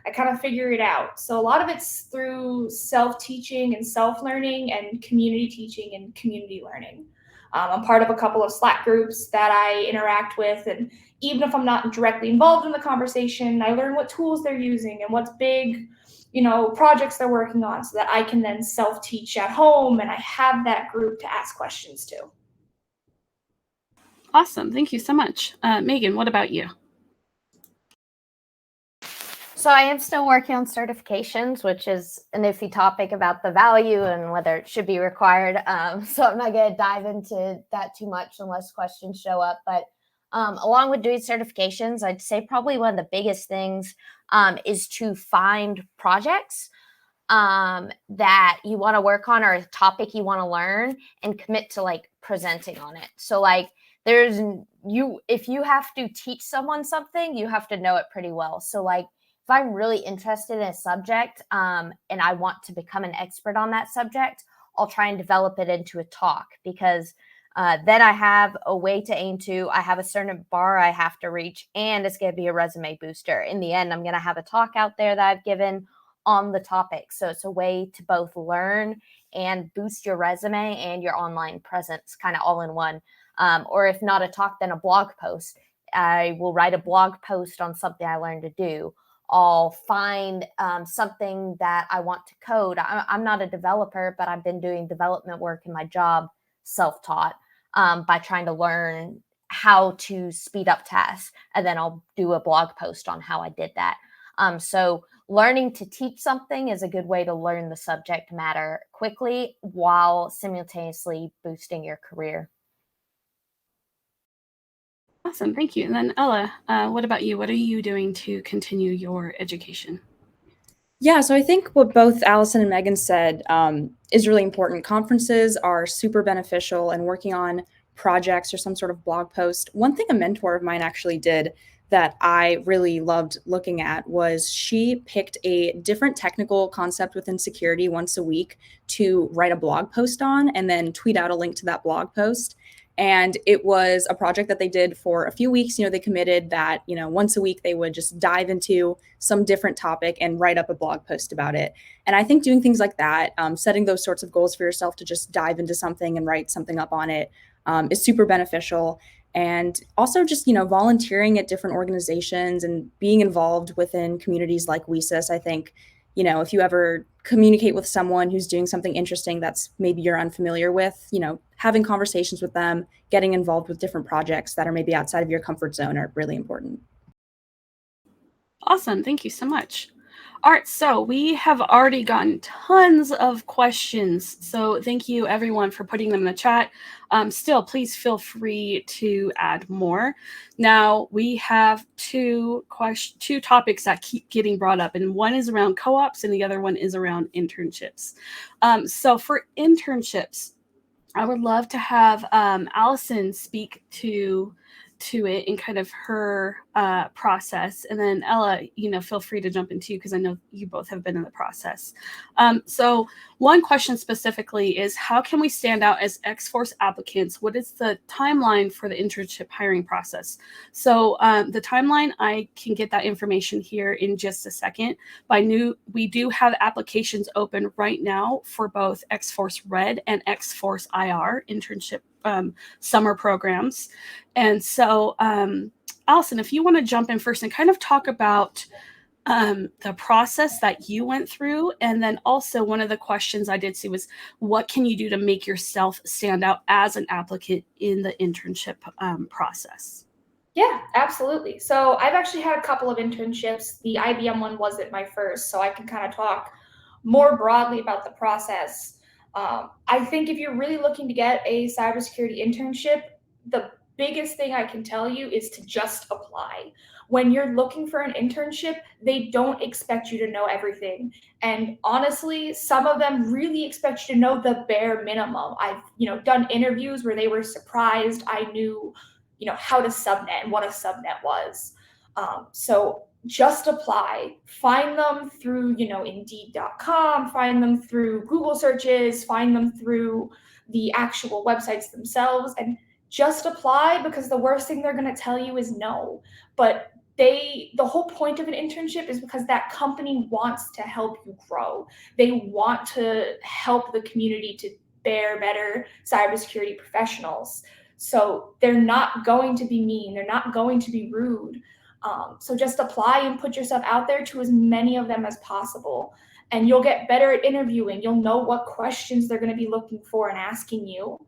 [SPEAKER 3] I kind of figure it out. So a lot of it's through self-teaching and self-learning and community teaching and community learning. I'm part of a couple of Slack groups that I interact with, and even if I'm not directly involved in the conversation, I learn what tools they're using and what's big, projects they're working on, so that I can then self-teach at home and I have that group to ask questions to.
[SPEAKER 2] Awesome. Thank you so much. Megan, what about you?
[SPEAKER 6] So I am still working on certifications, which is an iffy topic about the value and whether it should be required. So I'm not going to dive into that too much unless questions show up. But along with doing certifications, I'd say probably one of the biggest things is to find projects that you want to work on or a topic you want to learn and commit to like presenting on it. So like if you have to teach someone something, you have to know it pretty well. So like, if I'm really interested in a subject and I want to become an expert on that subject, I'll try and develop it into a talk, because then I have a way to aim to. I have a certain bar I have to reach, and it's going to be a resume booster. In the end, I'm going to have a talk out there that I've given on the topic. So it's a way to both learn and boost your resume and your online presence kind of all in one. Or if not a talk, then a blog post. I will write a blog post on something I learned to do. I'll find something that I want to code. I'm not a developer, but I've been doing development work in my job, self-taught, by trying to learn how to speed up tasks. And then I'll do a blog post on how I did that. So learning to teach something is a good way to learn the subject matter quickly while simultaneously boosting your career.
[SPEAKER 2] Awesome. Thank you. And then Ella, what about you? What are you doing to continue your education?
[SPEAKER 4] Yeah, so I think what both Allison and Megan said is really important. Conferences are super beneficial, and working on projects or some sort of blog post. One thing a mentor of mine actually did that I really loved looking at was she picked a different technical concept within security once a week to write a blog post on and then tweet out a link to that blog post. And it was a project that they did for a few weeks. They committed that, once a week they would just dive into some different topic and write up a blog post about it. And I think doing things like that, setting those sorts of goals for yourself to just dive into something and write something up on it is super beneficial. And also just, volunteering at different organizations and being involved within communities like WESIS. I think, if you ever communicate with someone who's doing something interesting that's maybe you're unfamiliar with, having conversations with them, getting involved with different projects that are maybe outside of your comfort zone are really important.
[SPEAKER 2] Awesome. Thank you so much. All right, so we have already gotten tons of questions. So thank you everyone for putting them in the chat. Still, please feel free to add more. Now we have two topics that keep getting brought up, and one is around co-ops and the other one is around internships. So for internships, I would love to have Allison speak to it and kind of her process, and then Ella, feel free to jump in too, because I know you both have been in the process. So one question specifically is, how can we stand out as XForce applicants? What is the timeline for the internship hiring process? So the timeline, I can get that information here in just a second. We do have applications open right now for both XForce Red and XForce IR internship summer programs. And so, Allison, if you want to jump in first and kind of talk about the process that you went through. And then also one of the questions I did see was, what can you do to make yourself stand out as an applicant in the internship process?
[SPEAKER 3] Yeah, absolutely. So I've actually had a couple of internships. The IBM one wasn't my first, so I can kind of talk more broadly about the process. I think if you're really looking to get a cybersecurity internship, the biggest thing I can tell you is to just apply. When you're looking for an internship, they don't expect you to know everything. And honestly, some of them really expect you to know the bare minimum. I've, done interviews where they were surprised I knew, how to subnet and what a subnet was. So just apply. Find them through, Indeed.com, find them through Google searches, find them through the actual websites themselves, and just apply, because the worst thing they're going to tell you is no. But the whole point of an internship is because that company wants to help you grow. They want to help the community to bear better cybersecurity professionals. So they're not going to be mean. They're not going to be rude. So just apply and put yourself out there to as many of them as possible. And you'll get better at interviewing. You'll know what questions they're going to be looking for and asking you.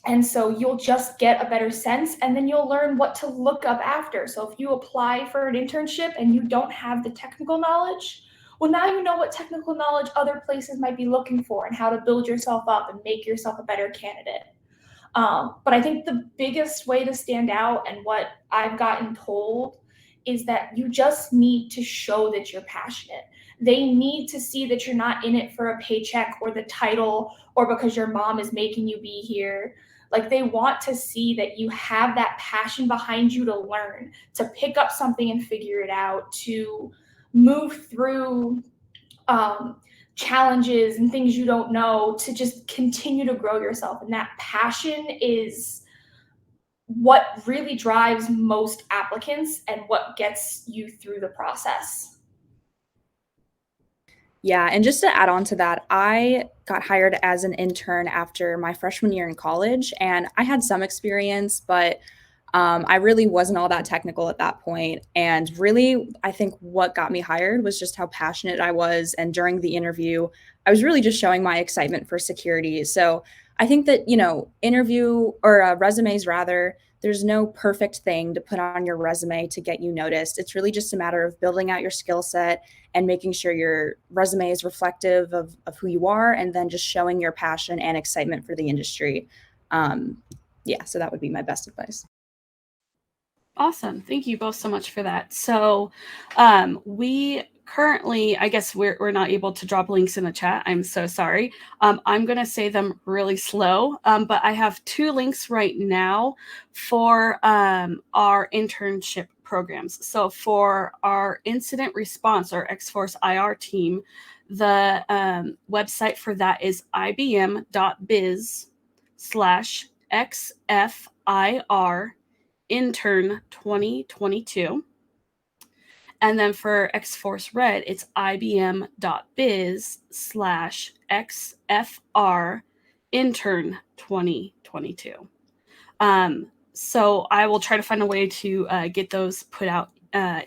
[SPEAKER 3] And so you'll just get a better sense, and then you'll learn what to look up after. So if you apply for an internship and you don't have the technical knowledge, well, now you know what technical knowledge other places might be looking for and how to build yourself up and make yourself a better candidate. But I think the biggest way to stand out, and what I've gotten told, is that you just need to show that you're passionate. They need to see that you're not in it for a paycheck or the title or because your mom is making you be here. Like, they want to see that you have that passion behind you to learn, to pick up something and figure it out, to move through challenges and things you don't know, to just continue to grow yourself. And that passion is what really drives most applicants and what gets you through the process.
[SPEAKER 4] Yeah, and just to add on to that, I got hired as an intern after my freshman year in college, and I had some experience, but I really wasn't all that technical at that point. And really, I think what got me hired was just how passionate I was. And during the interview, I was really just showing my excitement for security. So I think that, interview or resumes rather, there's no perfect thing to put on your resume to get you noticed. It's really just a matter of building out your skill set and making sure your resume is reflective of who you are, and then just showing your passion and excitement for the industry. So that would be my best advice.
[SPEAKER 2] Awesome. Thank you both so much for that. So we currently, I guess we're not able to drop links in the chat. I'm so sorry. I'm going to say them really slow, but I have 2 links right now for our internship programs. So for our incident response, our XForce IR team, the website for that is ibm.biz/XFIR intern 2022. And then for XForce Red, it's ibm.biz/XFR intern 2022. So I will try to find a way to get those put out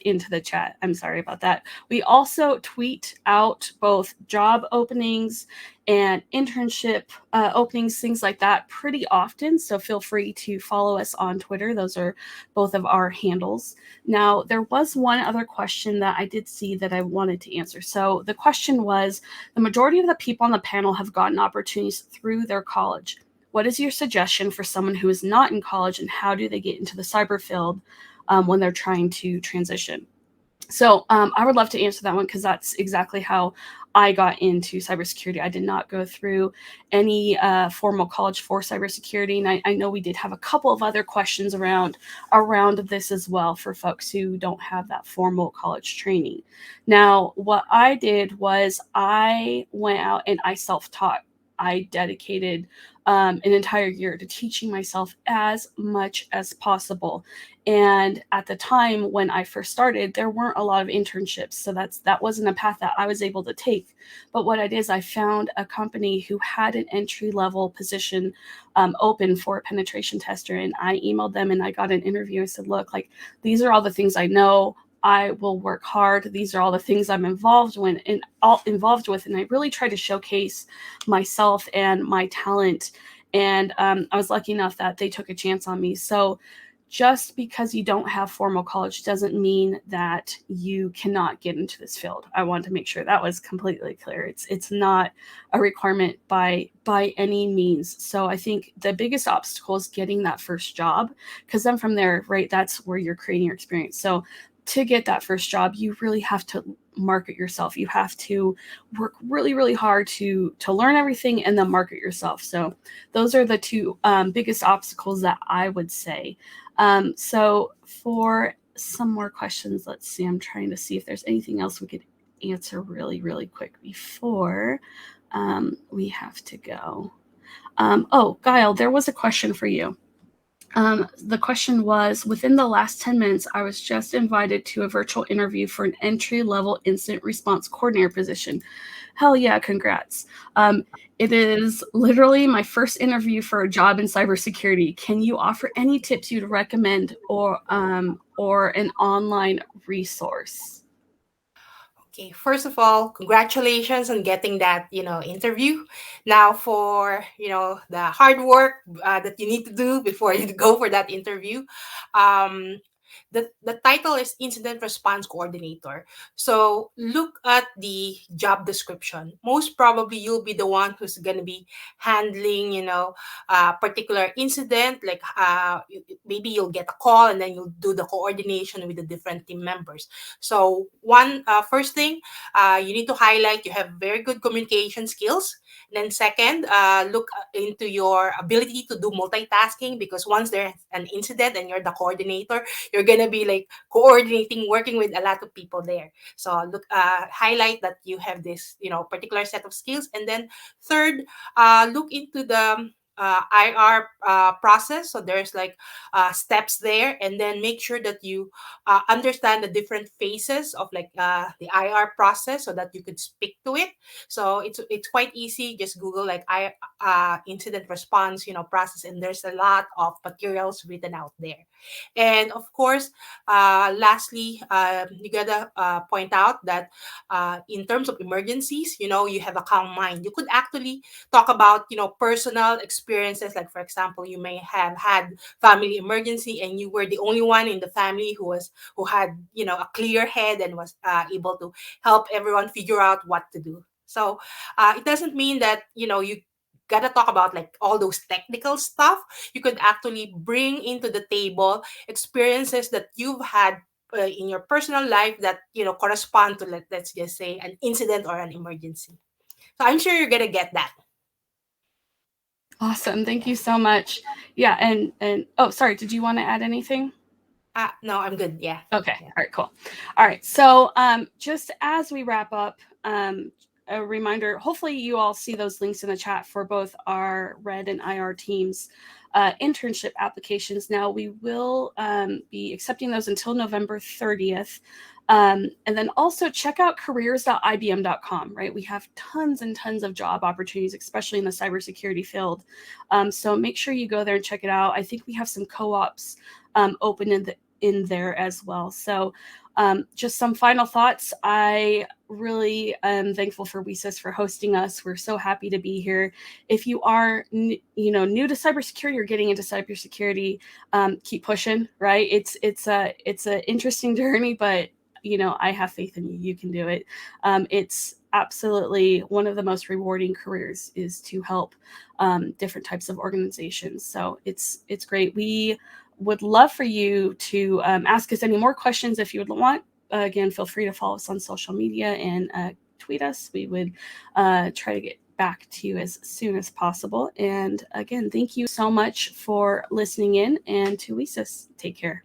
[SPEAKER 2] into the chat. I'm sorry about that. We also tweet out both job openings and internship openings, things like that, pretty often. So feel free to follow us on Twitter. Those are both of our handles. Now, there was one other question that I did see that I wanted to answer. So the question was, the majority of the people on the panel have gotten opportunities through their college. What is your suggestion for someone who is not in college, and how do they get into the cyber field when they're trying to transition? So I would love to answer that one, because that's exactly how I got into cybersecurity. I did not go through any formal college for cybersecurity, and I know we did have a couple of other questions around this as well for folks who don't have that formal college training. Now, what I did was I went out and I self-taught. I dedicated an entire year to teaching myself as much as possible. And at the time when I first started, there weren't a lot of internships. So that wasn't a path that I was able to take. But what I did is I found a company who had an entry-level position open for a penetration tester. And I emailed them and I got an interview. I said, look, like, these are all the things I know. I will work hard. These are all the things I'm involved with, and I really try to showcase myself and my talent. And I was lucky enough that they took a chance on me. So just because you don't have formal college doesn't mean that you cannot get into this field. I want to make sure that was completely clear. It's not a requirement by any means. So I think the biggest obstacle is getting that first job, because then from there, right, that's where you're creating your experience. So to get that first job, you really have to market yourself. You have to work really, really hard to learn everything and then market yourself. So those are the two biggest obstacles that I would say. So for some more questions, let's see. I'm trying to see if there's anything else we could answer really, really quick before we have to go. Oh, Guile, there was a question for you. The question was, within the last 10 minutes, I was just invited to a virtual interview for an entry-level incident response coordinator position. Hell yeah, congrats. It is literally my first interview for a job in cybersecurity. Can you offer any tips you'd recommend or an online resource?
[SPEAKER 5] Okay, first of all, congratulations on getting that, interview. Now for, the hard work that you need to do before you go for that interview. Um, the title is Incident Response Coordinator. So look at the job description. Most probably you'll be the one who's going to be handling, a particular incident. Like maybe you'll get a call and then you'll do the coordination with the different team members. So first thing, you need to highlight you have very good communication skills. Then second, look into your ability to do multitasking, because once there's an incident and you're the coordinator, you're gonna be like coordinating, working with a lot of people there. So look, highlight that you have this, particular set of skills. And then third, look into the IR process. So there's like steps there, and then make sure that you understand the different phases of like the IR process so that you could speak to it. So it's quite easy. Just Google like incident response, process, and there's a lot of materials written out there. And of course, lastly, you gotta point out that in terms of emergencies, you have a calm mind. You could actually talk about, personal experiences. Like for example, you may have had family emergency, and you were the only one in the family who had, a clear head and was able to help everyone figure out what to do. So it doesn't mean that, you gotta talk about like all those technical stuff. You could actually bring into the table experiences that you've had in your personal life that correspond to let's just say an incident or an emergency. So I'm sure you're gonna get that.
[SPEAKER 2] Awesome. Thank you so much. Yeah. And oh, sorry. Did you want to add anything?
[SPEAKER 5] No, I'm good. Yeah.
[SPEAKER 2] Okay.
[SPEAKER 5] Yeah.
[SPEAKER 2] All right, cool. All right. So just as we wrap up, a reminder, hopefully you all see those links in the chat for both our Red and IR teams internship applications. Now we will be accepting those until November 30th. And then also check out careers.ibm.com, right? We have tons and tons of job opportunities, especially in the cybersecurity field. So make sure you go there and check it out. I think we have some co-ops open in there as well. So just some final thoughts. I really am thankful for WeSys for hosting us. We're so happy to be here. If you are, new to cybersecurity or getting into cybersecurity, keep pushing. Right? It's an interesting journey, but I have faith in you. You can do it. It's absolutely one of the most rewarding careers is to help different types of organizations. So it's great. We would love for you to ask us any more questions if you would want. Again, feel free to follow us on social media and tweet us. We would try to get back to you as soon as possible. And again, thank you so much for listening in, and to WeSys. Take care.